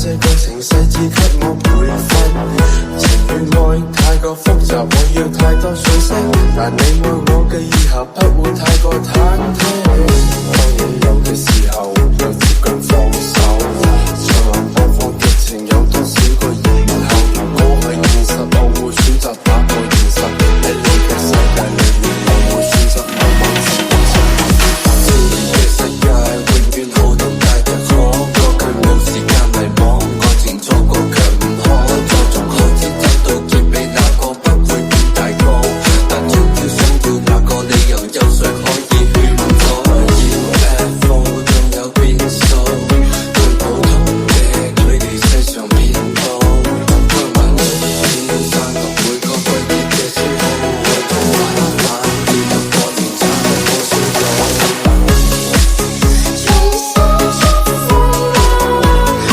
這過程細緻給我培訓。情與愛太過複雜，我要太多信息，但你愛我嘅以後不會太過忐忑。當擁有嘅時候又接近放手，循環播放劇情有多少個然後？如果係現實，我會選擇打破現實。喺你嘅世界裏面，我會選擇慢慢自由。自然嘅世界永遠好多大嘅可歌，佢冇時間迷惘，愛情錯過卻唔可再從開始走到結尾，那個不會變大個，但終於想要那個理由，有誰可以勸阻？UFO 仲有變數，最普通嘅距離世上遍佈，開玩笑散落每個季節嘅消耗，為咗玩玩見到過年差唔多衰咗。重新出發那刻，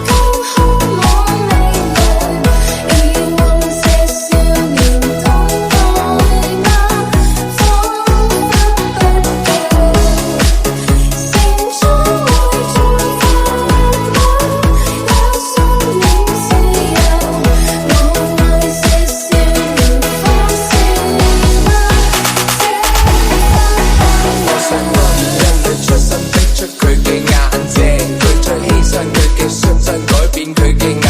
剛好我未來，疑問這少年動盪那彷彿不夠，成長會再發光，有生命自由，無奈這少年放肆那我想問，因你出身逼出佢嘅眼睛，佢將犧牲佢嘅純真改變佢嘅眼